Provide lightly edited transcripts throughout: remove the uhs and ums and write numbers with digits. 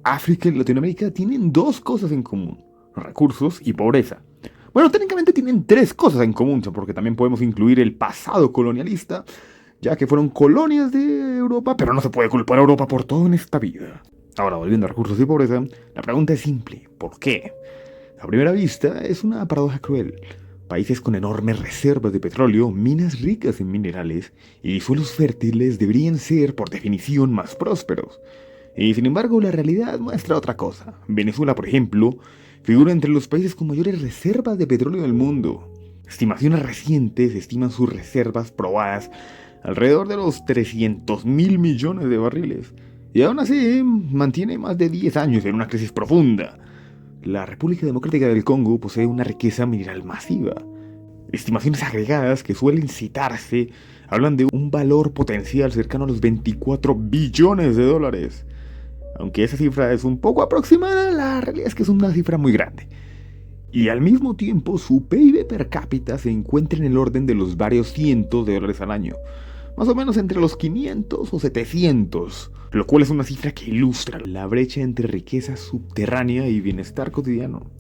África y Latinoamérica tienen dos cosas en común: recursos y pobreza. Bueno, técnicamente tienen tres cosas en común, porque también podemos incluir el pasado colonialista, ya que fueron colonias de Europa, pero no se puede culpar a Europa por todo en esta vida. Ahora, volviendo a recursos y pobreza, la pregunta es simple: ¿por qué? A primera vista, es una paradoja cruel. Países con enormes reservas de petróleo, minas ricas en minerales y suelos fértiles deberían ser, por definición, más prósperos. Y sin embargo, la realidad muestra otra cosa. Venezuela, por ejemplo, figura entre los países con mayores reservas de petróleo del mundo. Estimaciones recientes estiman sus reservas probadas alrededor de los 300.000 millones de barriles. Y aún así, mantiene más de 10 años en una crisis profunda. La República Democrática del Congo posee una riqueza mineral masiva. Estimaciones agregadas que suelen citarse hablan de un valor potencial cercano a los 24 billones de dólares. Aunque esa cifra es un poco aproximada, la realidad es que es una cifra muy grande. Y al mismo tiempo, su PIB per cápita se encuentra en el orden de los varios cientos de dólares al año. Más o menos entre los 500 o 700, lo cual es una cifra que ilustra la brecha entre riqueza subterránea y bienestar cotidiano.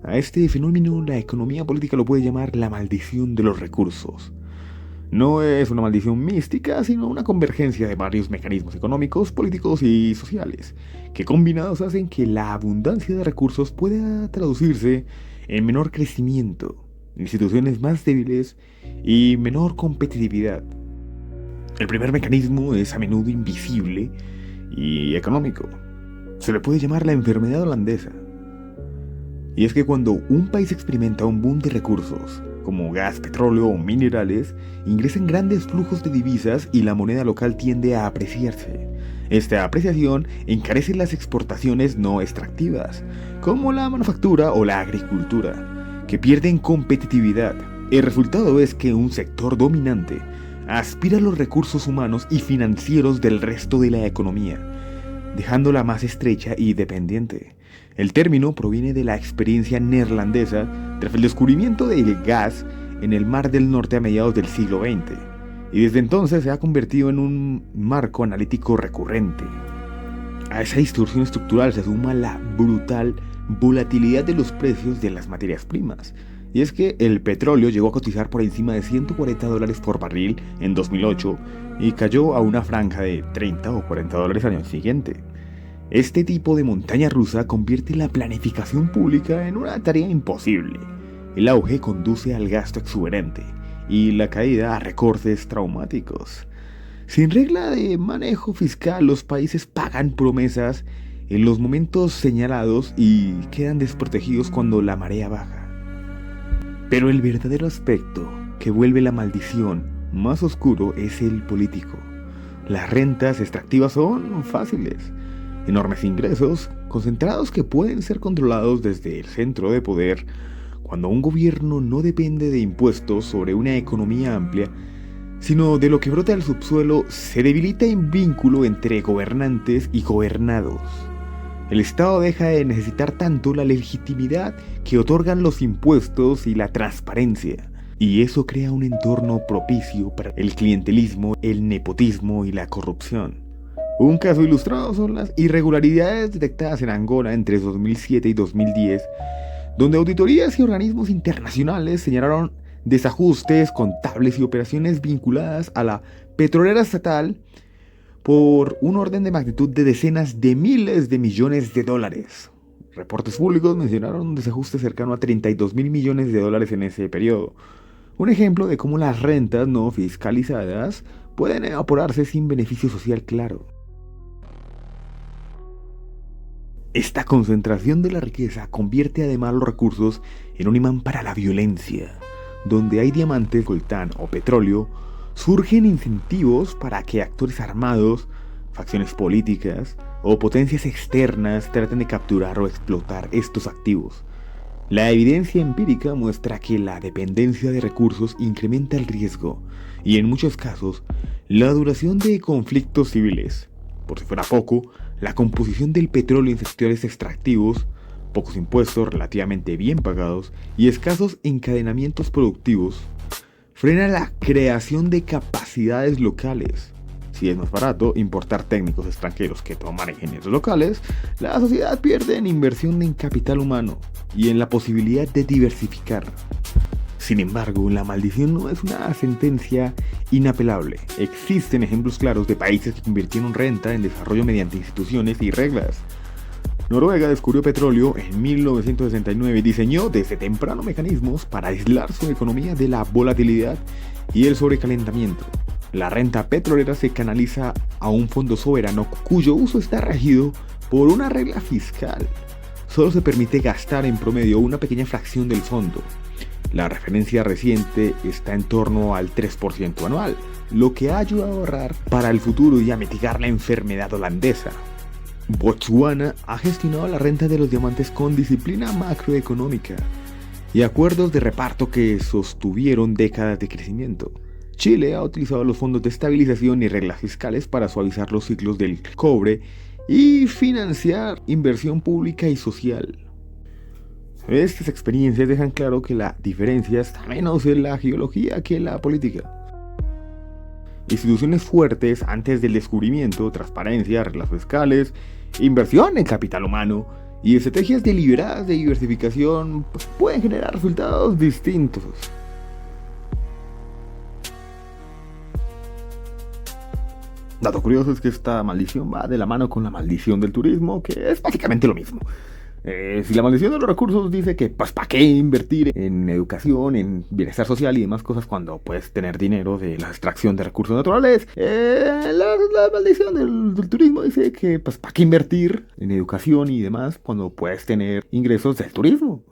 A este fenómeno la economía política lo puede llamar la maldición de los recursos. No es una maldición mística, sino una convergencia de varios mecanismos económicos, políticos y sociales, que combinados hacen que la abundancia de recursos pueda traducirse en menor crecimiento, instituciones más débiles y menor competitividad. El primer mecanismo es a menudo invisible y económico. Se le puede llamar la enfermedad holandesa. Y es que cuando un país experimenta un boom de recursos, como gas, petróleo o minerales, ingresan grandes flujos de divisas y la moneda local tiende a apreciarse. Esta apreciación encarece las exportaciones no extractivas, como la manufactura o la agricultura, que pierden competitividad. El resultado es que un sector dominante aspira a los recursos humanos y financieros del resto de la economía, dejándola más estrecha y dependiente. El término proviene de la experiencia neerlandesa tras el descubrimiento del gas en el Mar del Norte a mediados del siglo XX, y desde entonces se ha convertido en un marco analítico recurrente. A esa distorsión estructural se suma la brutal volatilidad de los precios de las materias primas. Y es que el petróleo llegó a cotizar por encima de $140 por barril en 2008 y cayó a una franja de $30 o $40 al año siguiente. Este tipo de montaña rusa convierte la planificación pública en una tarea imposible. El auge conduce al gasto exuberante y la caída a recortes traumáticos. Sin regla de manejo fiscal, los países pagan promesas en los momentos señalados y quedan desprotegidos cuando la marea baja. Pero el verdadero aspecto que vuelve la maldición más oscuro es el político. Las rentas extractivas son fáciles, enormes ingresos concentrados que pueden ser controlados desde el centro de poder. Cuando un gobierno no depende de impuestos sobre una economía amplia, sino de lo que brota del subsuelo, se debilita el vínculo entre gobernantes y gobernados. El Estado deja de necesitar tanto la legitimidad que otorgan los impuestos y la transparencia, y eso crea un entorno propicio para el clientelismo, el nepotismo y la corrupción. Un caso ilustrado son las irregularidades detectadas en Angola entre 2007 y 2010, donde auditorías y organismos internacionales señalaron desajustes contables y operaciones vinculadas a la petrolera estatal por un orden de magnitud de decenas de miles de millones de dólares. Reportes públicos mencionaron un desajuste cercano a 32.000 millones de dólares en ese periodo. Un ejemplo de cómo las rentas no fiscalizadas pueden evaporarse sin beneficio social claro. Esta concentración de la riqueza convierte además los recursos en un imán para la violencia. Donde hay diamantes, coltán o petróleo, surgen incentivos para que actores armados, facciones políticas o potencias externas traten de capturar o explotar estos activos. La evidencia empírica muestra que la dependencia de recursos incrementa el riesgo y en muchos casos la duración de conflictos civiles. Por si fuera poco, la composición del petróleo en sectores extractivos, pocos impuestos relativamente bien pagados y escasos encadenamientos productivos frena la creación de capacidades locales. Si es más barato importar técnicos extranjeros que tomar ingenieros locales, la sociedad pierde en inversión en capital humano y en la posibilidad de diversificar. Sin embargo, la maldición no es una sentencia inapelable. Existen ejemplos claros de países que convirtieron renta en desarrollo mediante instituciones y reglas. Noruega descubrió petróleo en 1969 y diseñó desde temprano mecanismos para aislar su economía de la volatilidad y el sobrecalentamiento. La renta petrolera se canaliza a un fondo soberano cuyo uso está regido por una regla fiscal. Solo se permite gastar en promedio una pequeña fracción del fondo. La referencia reciente está en torno al 3% anual, lo que ha ayudado a ahorrar para el futuro y a mitigar la enfermedad holandesa. Botswana ha gestionado la renta de los diamantes con disciplina macroeconómica y acuerdos de reparto que sostuvieron décadas de crecimiento. Chile ha utilizado los fondos de estabilización y reglas fiscales para suavizar los ciclos del cobre y financiar inversión pública y social. Estas experiencias dejan claro que la diferencia está menos en la geología que en la política. Instituciones fuertes antes del descubrimiento, transparencia, reglas fiscales, inversión en capital humano y estrategias deliberadas de diversificación pueden generar resultados distintos. Dato curioso es que esta maldición va de la mano con la maldición del turismo, que es básicamente lo mismo. Si la maldición de los recursos dice que pues ¿para qué invertir en educación, en bienestar social y demás cosas cuando puedes tener dinero de la extracción de recursos naturales? La maldición del turismo dice que pues ¿para qué invertir en educación y demás cuando puedes tener ingresos del turismo?